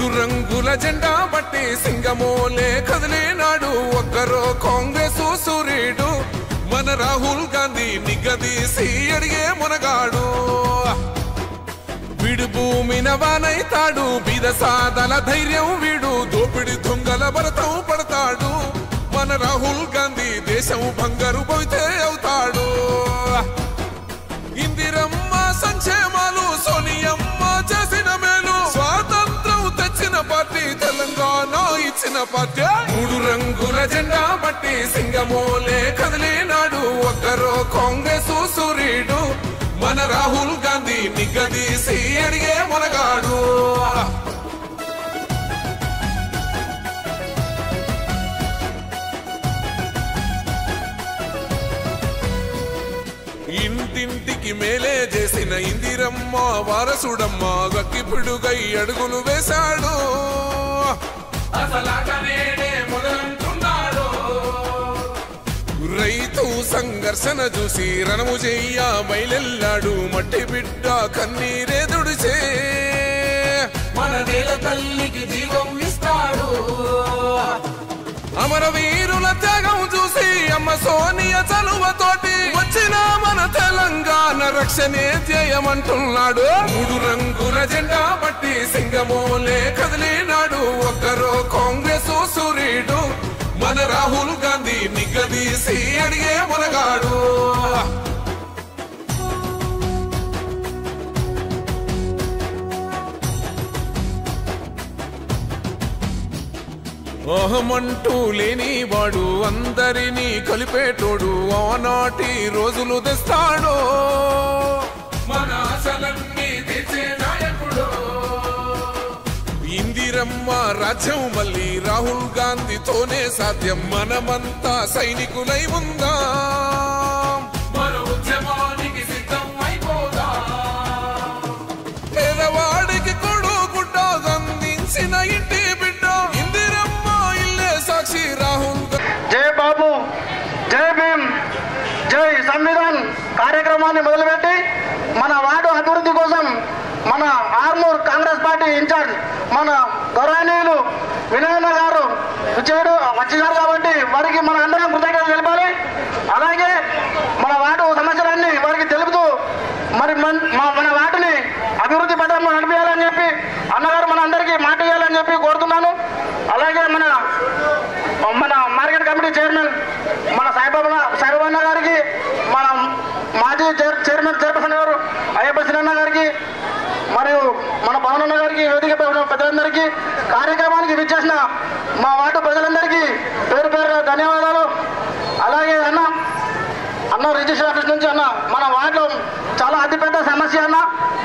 మూడు రంగుల జెండా బట్టి సింగమోలే కదిలేనాడు ఒక్కరో కాంగ్రెస్ సూర్యుడు మన రాహుల్ గాంధీ నిగదీసి అడిగే మునగాడు వీడు భూమిన వానైతాడు బీద సాదల ధైర్యం వీడు దోపిడి దొంగల భరతం పడతాడు మన రాహుల్ గాంధీ దేశం బంగారు పోతే అవుతాడు ఇందిరమ్మ సంక్షేమాలు సోనియమ్మ చేసిన మేలు స్వాతంత్రం తెచ్చిన పార్టీ తెలంగాణ ఇచ్చిన పార్టీ మూడు రంగుల జెండా బట్టి సింగమోలే కదిలేనాడు ఒక్కరో కాంగ్రెస్ సూర్యుడు మన రాహుల్ గాంధీ నిగదీసి అడిగే మునగాడు ఇంటింటికి మేలే చేసిన ఇందిరమ్మ వారసుడమ్మ గక్కిపిడుగై అడుగులు వేశాడు రైతు సంఘర్షణ చూసి రణము చెయ్య బయలెల్లాడు మట్టి బిడ్డ కన్నీరే దుడిచే మన నేల తల్లికి జీవం ఇస్తాడు అమరవీరుల త్యాగం చూసి అమ్మ సోనియ చలువతోటి వచ్చిన మన తెలంగాణ రక్షణే ధ్యేయమంటున్నాడు మూడు రంగుల జెండా బట్టి సింగమోలే కదిలేనాడు ఒక్కరో కాంగ్రెస్ సూర్యుడు మన రాహుల్ గాంధీ నిగదీసి అడిగే మునగాడు అహమంటూ లేని వాడు అందరినీ కలిపేటోడు ఆనాటి రోజులు తెస్తాడు మన ఆశలన్నీ తెచ్చే నాయకుడు ఇందిరమ్మ రాజ్యం మళ్ళీ రాహుల్ గాంధీతోనే సాధ్యం మనమంతా సైనికులై ఉందా మన ఉద్యమానికి సిద్ధం అయిపోదా పేదవాడికి కొడు గుడ్డ అందించిన ఇంటి బిడ్డ సాక్షి రాహుల్ జై బాబు జై భీమ్ జై సంవిధాన్ కార్యక్రమాన్ని మొదలుపెట్టి మన వార్డు అభివృద్ధి కోసం మన ఆర్మూర్ కాంగ్రెస్ పార్టీ ఇన్ఛార్జ్ మన గౌరవనీయులు వినయన్న గారు వచ్చారు కాబట్టి వారికి మన అందరం కృతజ్ఞతలు తెలపాలి అలాగే మన వార్డు సమస్యలన్నీ వారికి తెలుపుతూ మరి మన వార్డుని అభివృద్ధి పథంలో నడిపేయాలని చెప్పి అన్నగారు మన అందరికీ మాట ఇవ్వాలని చెప్పి కోరుతున్నాను అలాగే మన మార్కెట్ కమిటీ చైర్మన్ మన సాయిబాబన్న గారికి మన మాజీ చైర్పర్సన్ గారు అయ్యప్ప సినన్న గారికి మరియు మన పవనన్న గారికి వేదిక పెద్దలందరికీ కార్యక్రమానికి విచ్చేసిన మా వార్డు ప్రజలందరికీ పేరు పేరుగా ధన్యవాదాలు అలాగే అన్న రిజిస్టర్ ఆఫీస్ నుంచి మన వార్డులో చాలా అతిపెద్ద సమస్య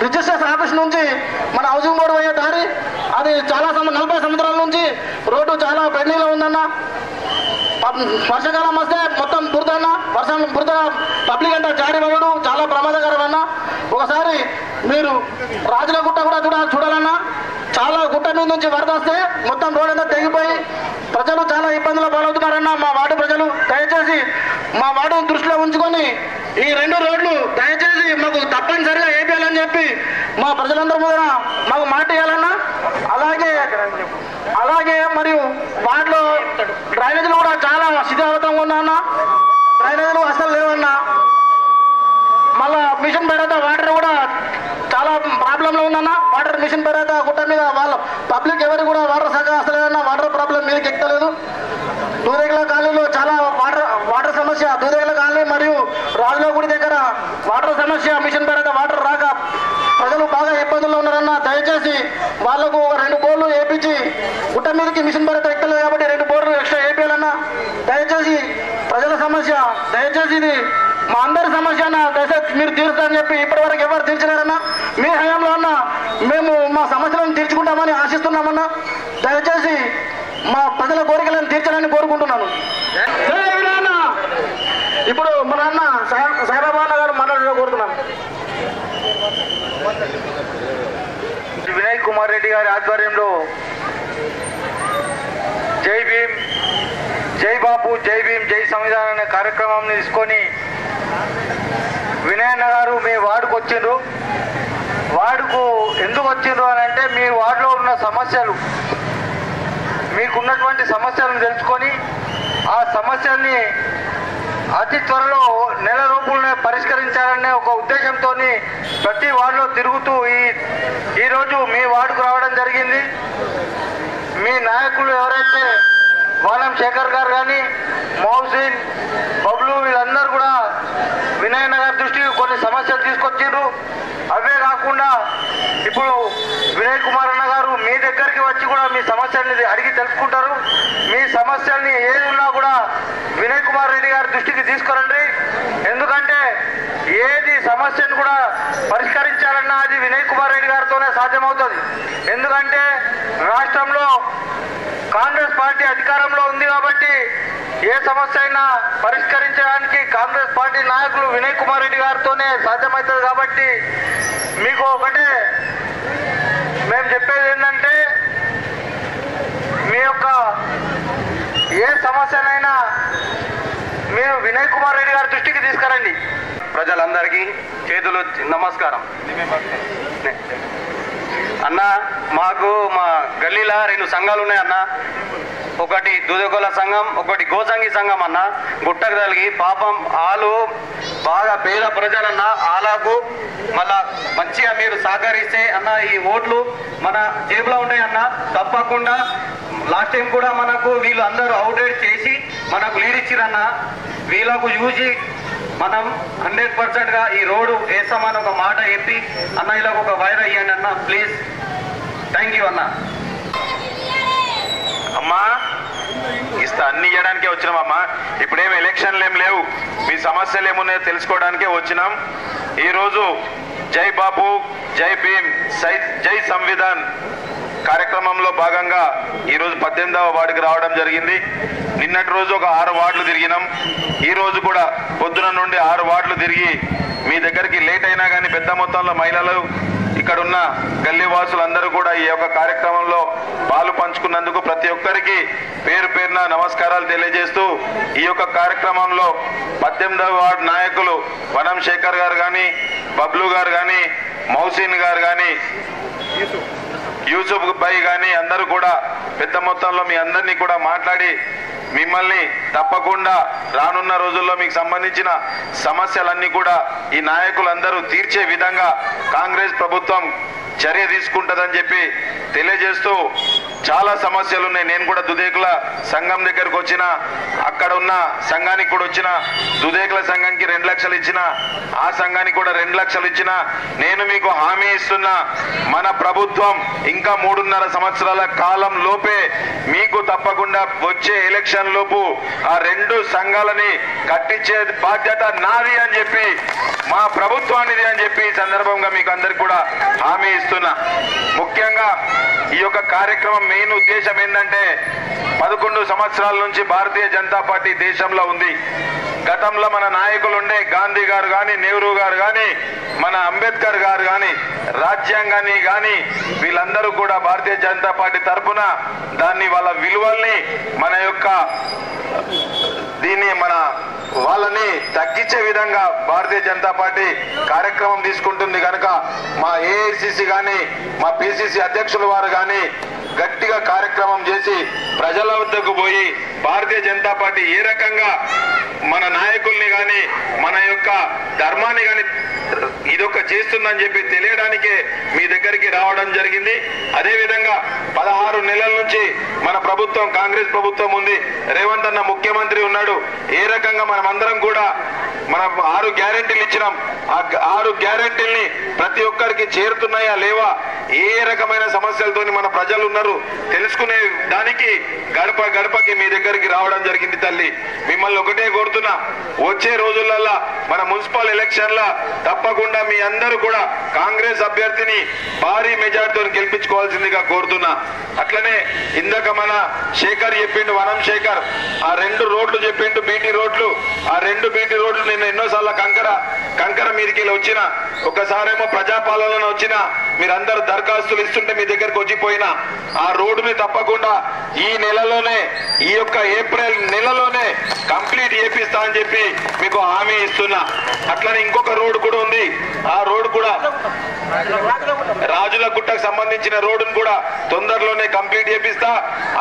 రిజిస్టర్ ఆఫీస్ నుంచి మన హౌసింగ్ బోర్డు పోయే దారి అది చాలా 40 సంవత్సరాల నుంచి రోడ్డు చాలా పెండింగ్లో ఉందన్న వర్షాకాలం వస్తే మొత్తం బురద పబ్లిక్ అంతా జారీ అవ్వడు చాలా ప్రమాదకరమన్నా ఒకసారి మీరు రాజుల గుట్ట కూడా చూడాలన్నా చాలా గుట్ట మీద నుంచి వరద వస్తే మొత్తం రోడ్ అంతా తెగిపోయి ప్రజలు చాలా ఇబ్బందులు పాలవుతున్నారన్న మా వార్డు ప్రజలు దయచేసి మా వార్డును దృష్టిలో ఉంచుకొని ఈ 2 రోడ్లు దయచేసి మాకు తప్పనిసరిగా వేయాలని చెప్పి మా ప్రజలందరూ మీద మాకు మాట ఇవ్వాలన్నా అలాగే మరియు వార్డులో డ్రైనేజీలు కూడా చాలా శిథిలావస్థంగా ఉన్నాయన్న డ్రైనేజీలు అసలు లేవన్నా మళ్ళా మిషన్ పేరైతే వాటర్ కూడా చాలా ప్రాబ్లంలో ఉందన్న వాటర్ మిషన్ పేరైతే గుట్ట మీద వాళ్ళ పబ్లిక్ ఎవరు కూడా వాటర్ సగం అసలేదన్న వాటర్ ప్రాబ్లం మీదకి ఎక్కలేదు దూరేగల కాలనీలో చాలా వాటర్ సమస్య దూరేగల కాలనీ మరియు రాజుల గుడి దగ్గర వాటర్ సమస్య మిషన్ పేరైతే వాటర్ రాక ప్రజలు బాగా ఇబ్బందుల్లో ఉన్నారన్న దయచేసి వాళ్లకు ఒక 2 బోర్లు వేయించి గుట్ట మీదకి మిషన్ పేరైతే ఎక్కలేదు కాబట్టి 2 బోర్లు ఎక్స్ట్రా వేయాలన్నా దయచేసి ప్రజల సమస్య దయచేసి ఇది మా అందరి సమస్య దయచేసి మీరు తీరుస్తారని చెప్పి ఇప్పటివరకు ఎవరు తీర్చలేరన్నా మీ హయాంలో మేము మా సమస్యలను తీర్చుకుంటామని ఆశిస్తున్నామన్నా దయచేసి మా ప్రజల కోరికలను తీర్చాలని కోరుకుంటున్నాను ఇప్పుడు మన అన్న సాయిబాబా గారు మాట్లాడాలని కోరుతున్నాను వినయ్ కుమార్ రెడ్డి గారి ఆధ్వర్యంలో జై భీమ్ జై బాపు జై భీమ్ జై సంవిధానం అనే కార్యక్రమాన్ని తీసుకొని వినయన్న గారు మీ వార్డుకు వచ్చిండ్రు వార్డుకు ఎందుకు వచ్చిండ్రు అని అంటే మీ వార్డులో ఉన్న సమస్యలు, మీకున్నటువంటి సమస్యలను తెలుసుకొని ఆ సమస్యల్ని అతి త్వరలో నెల రూపులనే పరిష్కరించాలనే ఒక ఉద్దేశంతో ప్రతి వార్డులో తిరుగుతూ ఈరోజు మీ వార్డుకు రావడం జరిగింది. మీ నాయకులు ఎవరైతే వానం శేఖర్ గారు కానీ, మౌసిన్, బబ్లు వీళ్ళందరూ కూడా వినయ్ నగర్ దృష్టికి కొన్ని సమస్యలు తీసుకొచ్చిండ్రు. అవే కాకుండా ఇప్పుడు వినయ్ కుమార్ అన్న గారు మీ దగ్గరికి వచ్చి కూడా మీ సమస్యల్ని అడిగి తెలుసుకుంటారు. మీ సమస్యల్ని ఏది ఉన్నా కూడా వినయ్ కుమార్ రెడ్డి గారి దృష్టికి తీసుకురండి. ఎందుకంటే ఏది సమస్యను కూడా పరిష్కరించాలన్నా అది వినయ్ కుమార్ రెడ్డి గారితోనే సాధ్యమవుతుంది. ఎందుకంటే రాష్ట్రంలో కాంగ్రెస్ పార్టీ అధికారంలో ఉంది కాబట్టి ఏ సమస్య అయినా పరిష్కరించడానికి కాంగ్రెస్ పార్టీ నాయకులు వినయ్ కుమార్ రెడ్డి గారితోనే సాధ్యమవుతుంది. కాబట్టి మీకు ఒకటే మేము చెప్పేది ఏంటంటే మీ యొక్క ఏ సమస్యనైనా మీరు వినయ్ కుమార్ రెడ్డి గారి దృష్టికి తీసుకురండి. ప్రజలందరికీ చేతులు నమస్కారం. అన్న, మాకు మా గల్లీలో 2 సంఘాలు ఉన్నాయి అన్న. ఒకటి దుదకోల సంఘం, ఒకటి గోసంగి సంఘం అన్న. గుట్టకు తలిగి పాపం వాళ్ళు బాగా పేద ప్రజలన్న, వాళ్ళకు మళ్ళా మంచిగా మీరు సహకరిస్తే అన్న ఈ ఓట్లు మన జేబులో ఉంటాయన్న. తప్పకుండా లాస్ట్ టైం కూడా మనకు వీళ్ళు అందరూ అవుట్రేట్ చేసి మనకు లీడ్ ఇచ్చిరన్న. వీళ్ళకు చూసి మనం 100%గా ఈ రోడ్డు వేస్తామని ఒక మాట చెప్పి అన్న ఇలాగ ఒక వైర్ అయ్యండి అన్న, ప్లీజ్. థ్యాంక్ యూ అన్న. అమ్మా ఇస్తా అన్ని ఇవ్వడానికే వచ్చినామమ్మా. ఇప్పుడేమి ఎలక్షన్లు ఏం లేవు, మీ సమస్యలు ఏమున్నాయో తెలుసుకోవడానికే వచ్చినాం. ఈరోజు జై బాపు, జై భీమ్, జై సంవిధాన్ కార్యక్రమంలో భాగంగా ఈరోజు 18వ వార్డుకి రావడం జరిగింది. నిన్నటి రోజు ఒక 6 వార్డులు తిరిగినాం. ఈరోజు కూడా పొద్దున నుండి 6 వార్డులు తిరిగి మీ దగ్గరికి లేట్ అయినా కానీ పెద్ద మొత్తంలో మహిళలు, ఇక్కడున్న గల్లీవాసులందరూ కూడా ఈ యొక్క కార్యక్రమంలో పాలు పంచుకున్నందుకు ప్రతి ఒక్కరికి పేరు పేరున నమస్కారాలు తెలియజేస్తూ ఈ యొక్క కార్యక్రమంలో 18వ వార్డు నాయకులు వనం శేఖర్ గారు కానీ, బబ్లు గారు కానీ, మౌసిన్ గారు కానీ, యూసుఫ్ భాయ్ కానీ అందరూ కూడా పెద్ద మొత్తంలో మీ అందరినీ కూడా మాట్లాడి మిమ్మల్ని తప్పకుండా రానున్న రోజుల్లో మీకు సంబంధించిన సమస్యలన్నీ కూడా ఈ నాయకులందరూ తీర్చే విధంగా కాంగ్రెస్ ప్రభుత్వం చర్య తీసుకుంటుందని చెప్పి తెలియజేస్తూ చాలా సమస్యలు ఉన్నాయి. నేను కూడా దుదేకుల సంఘం దగ్గరకు వచ్చిన, అక్కడ ఉన్న సంఘానికి కూడా వచ్చిన, దుదేకుల సంఘానికి 2 లక్షలు ఇచ్చిన, ఆ సంఘానికి కూడా 2 లక్షలు ఇచ్చిన. నేను మీకు హామీ ఇస్తున్నా, మన ప్రభుత్వం ఇంకా 3.5 సంవత్సరాల కాలం లోపే మీకు తప్పకుండా వచ్చే ఎలక్షన్ లోపు ఆ 2 సంఘాలని కట్టించే బాధ్యత నాది అని చెప్పి, మా ప్రభుత్వానిది అని చెప్పి ఈ సందర్భంగా మీకు అందరికి కూడా హామీ ఇస్తున్నా. ముఖ్యంగా ఈ యొక్క కార్యక్రమం మెయిన్ ఉద్దేశం ఏంటంటే 11 సంవత్సరాల నుంచి భారతీయ జనతా పార్టీ దేశంలో ఉంది. గతంలో మన నాయకులు ఉండే గాంధీ గారు కానీ, నెహ్రూ గారు కానీ, మన అంబేద్కర్ గారు కానీ, రాజ్యాంగాన్ని కానీ వీళ్ళందరూ కూడా భారతీయ జనతా పార్టీ తరఫున దాన్ని వాళ్ళ విలువల్ని మన యొక్క దీన్ని మన వాళ్ళని తగ్గించే విధంగా భారతీయ జనతా పార్టీ కార్యక్రమం తీసుకుంటుంది. కనుక మా ఏఐసిసి కానీ, మా పిసిసి అధ్యక్షుల వారు కానీ గట్టిగా కార్యక్రమం చేసి ప్రజల వద్దకు పోయి భారతీయ జనతా పార్టీ ఏ రకంగా మన నాయకుల్ని కానీ, మన యొక్క ధర్మాన్ని కానీ ఇదొక చేస్తుందని చెప్పి తెలియడానికే మీ దగ్గరికి రావడం జరిగింది. అదేవిధంగా 16 నెలల నుంచి మన ప్రభుత్వం, కాంగ్రెస్ ప్రభుత్వం ఉంది, రేవంత్ అన్న ముఖ్యమంత్రి ఉన్నాడు. ఏ రకంగా మనమందరం కూడా మనం 6 గ్యారెంటీలు ఇచ్చినాం. ఆ 6 గ్యారెంటీల్ని ప్రతి ఒక్కరికి చేరుతున్నాయా లేవా, ఏ రకమైన సమస్యలతోని మన ప్రజలు ఉన్నారు తెలుసుకునే దానికి గడప గడపకి మీ దగ్గరికి రావడం జరిగింది. తల్లి, మిమ్మల్ని ఒకటే కోరుతున్నా, వచ్చే రోజులలో మన మున్సిపల్ ఎలక్షన్ల తప్పకుండా మీ అందరూ కూడా కాంగ్రెస్ అభ్యర్థిని భారీ మెజార్టీతో గెలిపించుకోవాల్సిందిగా కోరుతున్నా. అట్లనే ఇందాక మన శేఖర్ చెప్పిండు, వనం శేఖర్ ఆ 2 రోడ్లు చెప్పిండు, బీటీ రోడ్లు. ఆ 2 బీటీ రోడ్లు నేను ఎన్నోసార్లు కంకర మీదకి వచ్చిన, ఒకసారేమో ప్రజాపాలన వచ్చిన, మీరందరూ దరఖాస్తులు ఇస్తుంటే మీ దగ్గరకు వచ్చిపోయినా ఆ రోడ్డుని తప్పకుండా ఈ నెలలోనే, ఈ యొక్క ఏప్రిల్ నెలలోనే కంప్లీట్ చేపిస్తా. చేస్తా అని చెప్పి మీకు హామీ ఇస్తున్నా. అట్లనే ఇంకొక రోడ్డు కూడా ఉంది. ఆ రోడ్డు కూడా రాజుల గుట్టకు సంబంధించిన రోడ్డును కూడా తొందరలోనే కంప్లీట్ చేపిస్తా.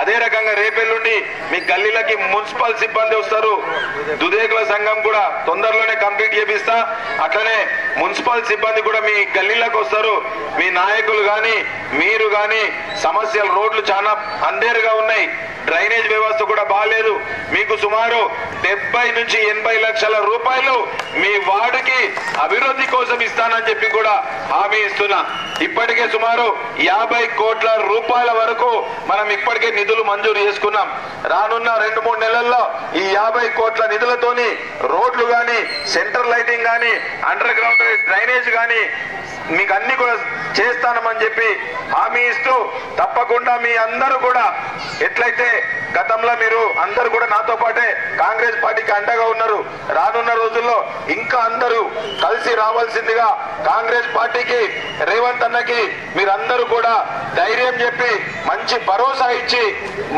అదే రకంగా రేపెల్లుండి మీ గల్లీలకి మున్సిపల్ సిబ్బంది వస్తారు. దుదేకుల సంఘం కూడా తొందరలోనే కంప్లీట్ చేపిస్తా. అట్లనే మున్సిపల్ సిబ్బంది కూడా మీ గల్లీలకు వస్తారు. మీ నాయకులు గాని మీరు గాని సమస్యలు, రోడ్లు చాలా అందేరుగా ఉన్నాయి, డ్రైనేజ్ వ్యవస్థ కూడా బాగాలేదు. మీకు సుమారు 70 నుంచి 80 లక్షల రూపాయలు మీ వార్డుకి అభివృద్ధి కోసం ఇస్తానని చెప్పి కూడా హామీ ఇస్తున్నా. ఇప్పటికే సుమారు 50 కోట్ల రూపాయల వరకు మనం ఇప్పటికే నిధులు మంజూరు చేసుకున్నాం. రానున్న 2-3 నెలల్లో ఈ 50 కోట్ల నిధులతోని రోడ్లు గాని, సెంట్రల్ లైటింగ్ గాని, అండర్ గ్రౌండ్ డ్రైనేజ్ గాని మీకు అన్ని కూడా చేస్తానమని చెప్పి హామీ ఇస్తూ, తప్పకుండా మీ అందరూ కూడా ఎట్లయితే గతంలో మీరు అందరూ కూడా నాతో పాటే కాంగ్రెస్ పార్టీకి అండగా ఉన్నారు, రానున్న రోజుల్లో ఇంకా అందరూ కలిసి రావాల్సిందిగా కాంగ్రెస్ పార్టీకి, రేవంత్ అన్నకి మీరందరూ కూడా ధైర్యం చెప్పి మంచి భరోసా ఇచ్చి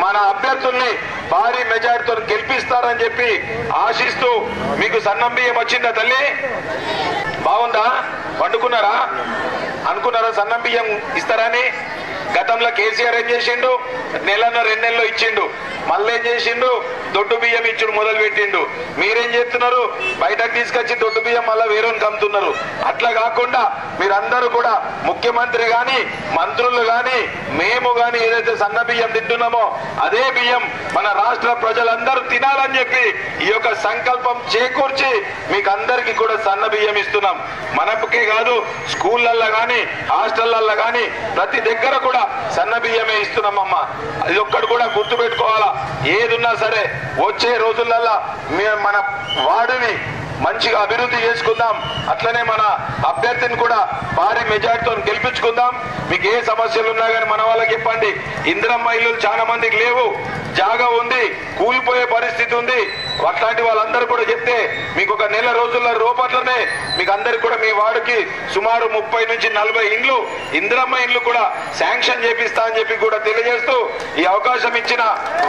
మన అభ్యర్థుల్ని భారీ మెజారిటీతో గెలిపిస్తారని చెప్పి ఆశిస్తూ, మీకు సన్నం బియ్యం వచ్చిందా తల్లి? బాగుందా? వండుకున్నారా? అనుకున్నారా సన్నం బియ్యం ఇస్తారని? గతంలో కేసీఆర్ ఏం చేసిండు? 1-2 నెలల్లో ఇచ్చిండు. మళ్ళీ ఏం చేసిండు? దొడ్డు బియ్యం ఇచ్చుడు మొదలు పెట్టిండు. మీరేం చేస్తున్నారు? బయటకు తీసుకొచ్చి దొడ్డు బియ్యం మళ్ళీ వేరేని కమ్ముతున్నారు. అట్లా కాకుండా మీరందరూ కూడా, ముఖ్యమంత్రి గాని, మంత్రులు గాని, మేము గాని ఏదైతే సన్న బియ్యం తింటున్నామో అదే బియ్యం మన రాష్ట్ర ప్రజలందరూ తినాలని చెప్పి ఈ యొక్క సంకల్పం చేకూర్చి మీకు అందరికీ కూడా సన్న బియ్యం ఇస్తున్నాం. మనకే కాదు, స్కూళ్ళల్లో గాని, హాస్టళ్లలో గాని ప్రతి దగ్గర కూడా సన్న బియ్యమే ఇస్తున్నామమ్మా. అది ఒక్కటి కూడా గుర్తు పెట్టుకోవాలా. ఏదున్నా సరే వచ్చే రోజులలో మన వార్డుని మంచిగా అభివృద్ధి చేసుకుందాం. అట్లనే మన అభ్యర్థిని కూడా భారీ మెజార్టీతో గెలిపించుకుందాం. మీకు ఏ సమస్యలు ఉన్నా కానీ మన వాళ్ళకి చెప్పండి. ఇందిరమ్మ ఇల్లు చాలా మందికి లేవు, జాగా ఉంది, కూలిపోయే పరిస్థితి ఉంది. అట్లాంటి వాళ్ళందరూ కూడా చెప్తే మీకు ఒక నెల రోజుల రూపట్లనే మీకు అందరికి కూడా మీ వార్డుకి సుమారు 30 నుంచి 40 ఇండ్లు, ఇందిరమ్మ ఇండ్లు కూడా శాంక్షన్ చేపిస్తా అని చెప్పి కూడా తెలియజేస్తూ, ఈ అవకాశం ఇచ్చిన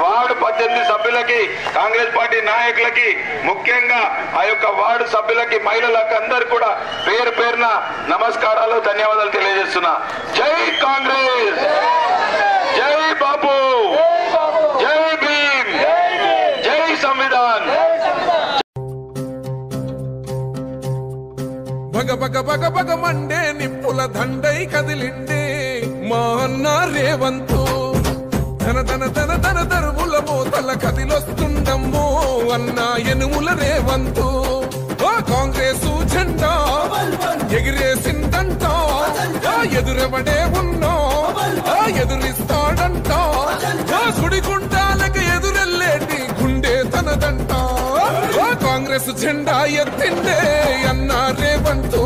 వార్డు 18 సభ్యులకి, కాంగ్రెస్ పార్టీ నాయకులకి, ముఖ్యంగా ఆ యొక్క వార్డు సభ్యులకి, మహిళలకు అందరు కూడా పేరు పేరున నమస్కారాలు, ధన్యవాదాలు తెలియజేస్తున్నా. జై కాంగ్రెస్, జై బాబు, జై భీమ్, జై సంవిధాన్. భగ భగ భగ భగ మండే నిప్పుల దండై కదిలిండే మా అన్న రేవంతు. ధన ధన ధన ధన దరువుల మోతల కదిలొస్తుండమ్మో అన్న ఎనుముల రేవంతు. కాంగ్రెస్ జెండా ఎగిరేసిందంట, ఎదురెవడే ఉన్నా ఎదురిస్తాడంట, సుడిగుండాలకు ఎదురెల్లేటి గుండె తనదంట. కాంగ్రెస్ జెండా ఎత్తిండే అన్న రేవంతు,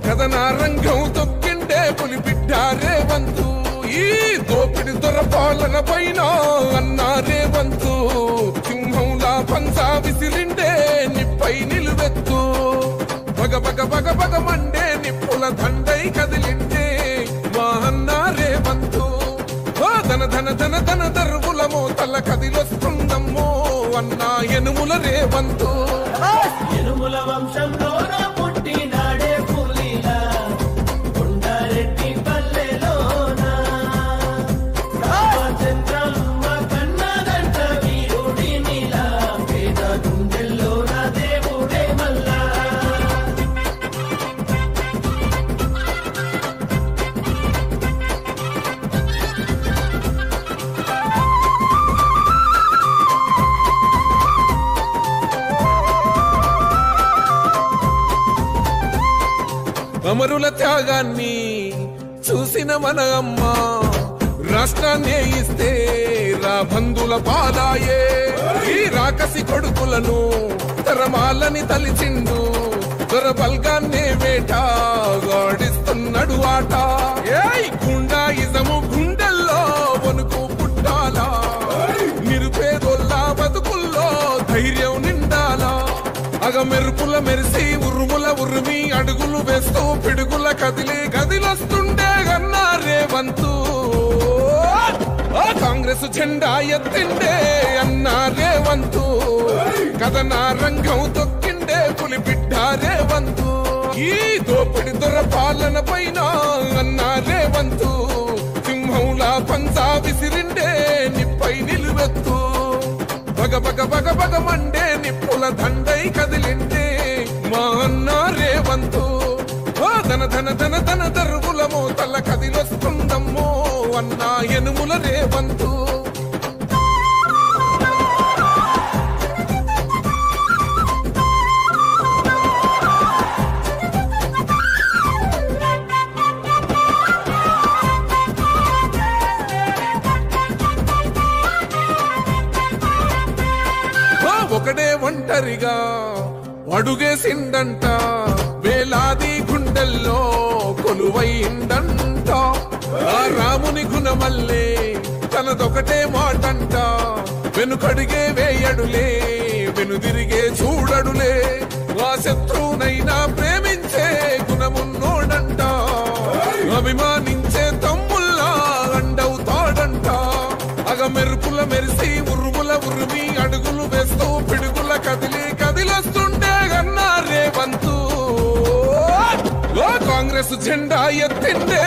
కథన రంగం తొక్కిండే పులిబిడ్డ రేవంతు. ఈ దోపిడి దొరపాలన పైన అన్న రేవంతు, సింహంలా పంచా విసిరిండే నిప్పై నిలువెత్తు. భగ భగ భగ భగ మండే నిప్పుల దండై కదిలిండే మా అన్న రేవంతు. ధన ధన ధన ధన దరువుల మోతల కదిలొస్తుందమ్మో అన్న ఎనుముల రేవంతు. ఎనుముల వంశంలో పుట్టినాడే పులిలా కొండారెడ్డి పల్లెలోనా. చంద్రమ్మ కన్నదంట వీరుడి నీలా, పేద గుండెల్లోన దేవుడే మల్లా. అమరుల త్యాగాన్ని చూసిన మన అమ్మ, రాష్ట్రాన్ని ఇస్తే రా బంధుల పాలాయే. ఈ రాకసి కొడుకులను తరమాలని తలిచిండు, దొరబల్గాన్నే వేటాడిస్తున్నాడు ఆట. గుండాయిజము గుండెల్లో వణుకు పుట్టాలా, నిరుపేదోళ్ళ బతుకుల్లో ధైర్యం నిండాలా. అగ మెరుపుల మెరిసి ఉరుముల ఉరిమి అడుగులు వేస్తూ పిడుగుల కదిలి గదిలొస్తుండే అన్న రేవంతు. ఆ కాంగ్రెస్ జెండా ఎత్తిండే అన్నా రేవంతు కథన రంగం తొక్కిండే పులి బిడ్డ రేవంతు ఈ దోపిడి దొర పాలన పైన అన్నా రేవంతు సింహంలా పంజా విసిరిండే నిప్పై నిలువెత్తు బగ బగ బగ బగ మండే నిప్పుల దండై కదిలిండే మా అన్న రేవంతు ధన ధన ధన ధన దరువుల మోతల కదిలొస్తుందమ్మో అన్న ఎనుముల రేవంతు ఒకడే ఒంటరిగా అడుగేసిండంట వేలాది గుండెల్లో కొలువైందంట ఆ రాముని గుణమల్లే తనదొకటే మాటంట వెనుకడిగే వేయడులే వెనుదిరిగే చూడడులే ఆ శత్రువునైనా ప్రేమించే గుణమున్నోడంట అభిమానించే తమ్ముల్లా అండవుతాడంట అగ మెరుపుల మెరిసి ఉరుముల ఉరిమి అడుగులు వేస్తూ పిడుగుల కదిలి కదిలొస్తుండే అన్నా రేవంతు కాంగ్రెస్ జెండా ఎత్తిండే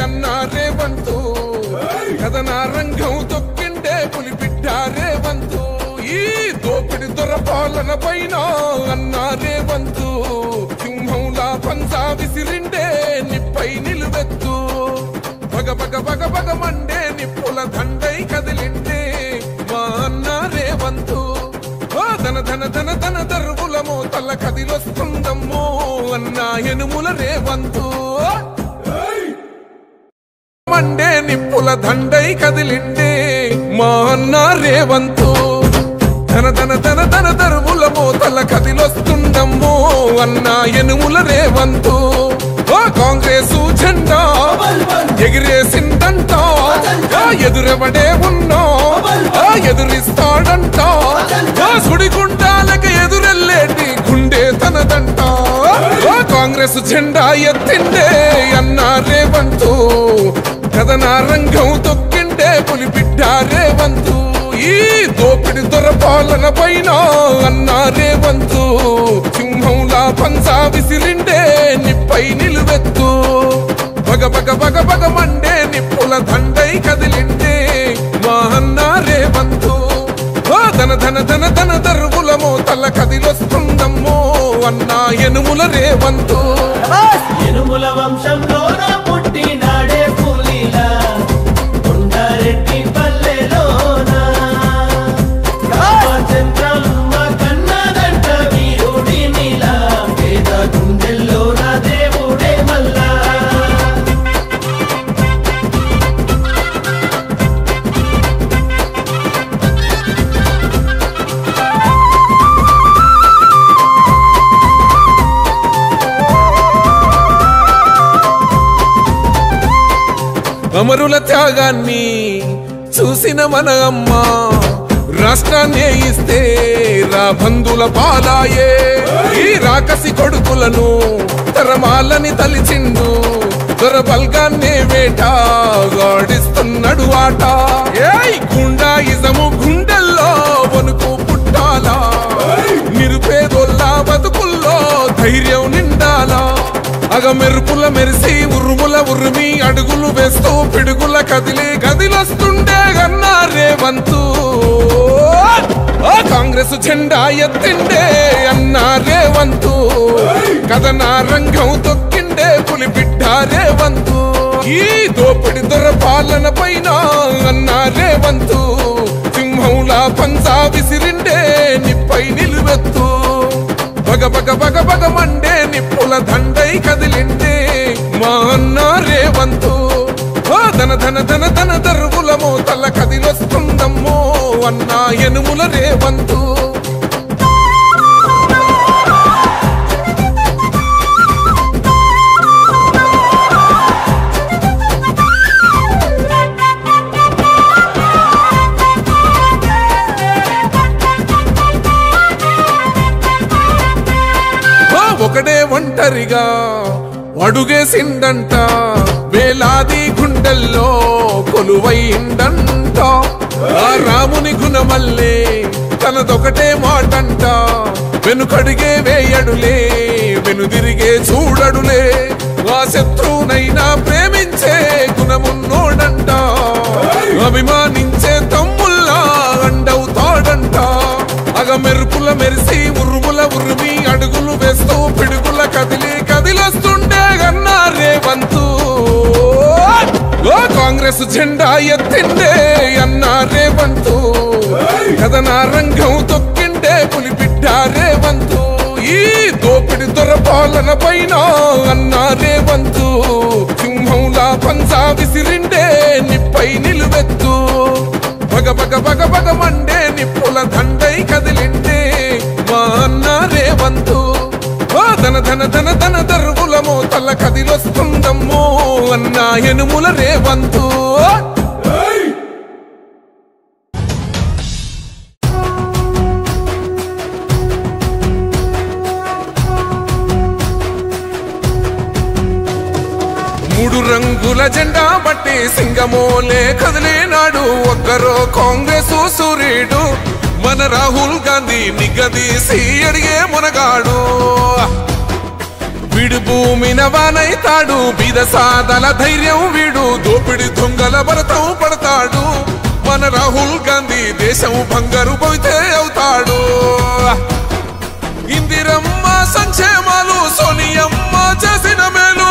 అన్నా రేవంతు కథన రంగం తొక్కిండే పులి బిడ్డ రేవంతు ఈ దోపిడి దొర పాలన పైన అన్నా రేవంతు సింహంలా పంజా విసిరిండే నిప్పై నిలువెత్తు బగ బగ బగ బగ మండే నిప్పుల దండై కదిలిండే మా అన్న రేవంతు ధన ధన ధన ధన దరువుల మోతల కదిలొస్తుందమ్మో అన్న ఎనుముల రేవంతు మండే నిప్పుల దండై కదిలిండే మా అన్న రేవంతు ధన ధన ధన ధన దరువుల మోతల కదిలొస్తుందమ్మో అన్న ఎనుముల రేవంతు కాంగ్రెస్ జెండా ఎగిరేసిందంట ఎదురెవడే ఉన్నా ఎదురిస్తాడంట సుడిగుండాలకి ఎదురెల్లేటి గుండె తనదంట కాంగ్రెస్ జెండా ఎత్తిండే అన్నా రేవంతు కథన రంగం తొక్కిండే పులి బిడ్డ రేవంతు ఈ దోపిడి దొర పాలన పైన అన్నా రేవంతు సింహంలా పంజా విసిరిండే నిప్పై నిలువెత్తు బగ బగ బగ బగ మండే నిప్పుల దండై కదిలిండే మా అన్న రేవంతు ధన ధన ధన ధన దరువుల మోతల కదిలొస్తుందమ్మో అన్న ఎనుముల రేవంతు ఎనుముల వంశంలోన పుట్టినాడే పులిలా కొండారెడ్డి పల్లెలోన చంద్రమ్మ కన్నదంట వీరుడి నీలా పేద గుండెల్లోన దేవుడే మల్లా అమరుల త్యాగాన్ని చూసిన మన అమ్మ రాష్ట్రాన్ని ఇస్తే రా బంధుల పాలాయే ఈ రాకసి కొడుకులను తరమాలని తలిచిండు దొరబల్గాన్నే వేట గాడిస్తున్నాడు ఆట ఏయ్ గుండాయిజము గుండెల్లో వణుకు పుట్టాలా నిరుపేదోల్లా బతుకుల్లో ధైర్యం నిండాలా అగ మెరుపుల మెరిసి ఉరుముల ఉరిమి అడుగులు వేస్తూ పిడుగుల కదిలి గదిలొస్తుండే అన్నా రేవంతు కాంగ్రెస్ జెండా ఎత్తిండే అన్నా రేవంతు కథన రంగం తొక్కిండే పులి బిడ్డ రేవంతు ఈ దోపిడి దొర పాలన పైన అన్నా రేవంతు సింహంలా పంజా విసిరిండే నిప్పై నిలువెత్తు బగ బగ బగ బగ మండే నిప్పుల దండై కదిలిండే మా అన్న రేవంతు ధన ధన ధన ధన దరువుల మోతల కదిలొస్తుందమ్మో అన్న ఎనుముల రేవంతు ఒకడే ఒంటరిగా అడుగేసిండంట వేలాది గుండెల్లో కొలువైండంట ఆ రాముని గుణమల్లే తనదొకటే మాటంట వెనుకడిగే వేయడులే వెనుదిరిగే చూడడులే ఆ శత్రువునైనా ప్రేమించే గుణమున్నోడంట అభిమానించే తమ్ముల్లా అండవుతాడంట అగ మెరుపుల మెరిసి ఉరుముల ఉరిమి అడుగులు వేస్తూ పిడుగుల కదిలొస్తుండే అన్నా రేవంతు కాంగ్రెస్ జెండా ఎత్తిండే అన్నా రేవంతు కథనా రంగం తొక్కిండే పులిబిడ్డ రేవంతు ఈ దోపిడి దొర పాలన పైన అన్నా రేవంతు సింహంలా పంజా విసిరిండే నిప్పై నిలువెత్తు బగ బగ బగ బగ మండే నిప్పుల దండై కదిలిండే మా అన్న రేవంతు ధన ధన ధన ధన దర్వుల మోతల కదిలొస్తుందమ్మో అన్నా ఎనుముల రేవంతు మూడు రంగుల జెండా బట్టి సింగమోలే కదిలినాడు ఒక్కరో కాంగ్రెస్ సూర్యుడు మన రాహుల్ గాంధీ నిగదీసి అడిగే మునగాడు వీడు భూమిన వానైతాడు బీద సాదల ధైర్యం వీడు దోపిడి దొంగల భరతం పడతాడు మన రాహుల్ గాంధీ దేశం బంగారు పోతే అవుతాడు ఇందిరమ్మ సంక్షేమాలు సోనియమ్మ చేసిన మేలు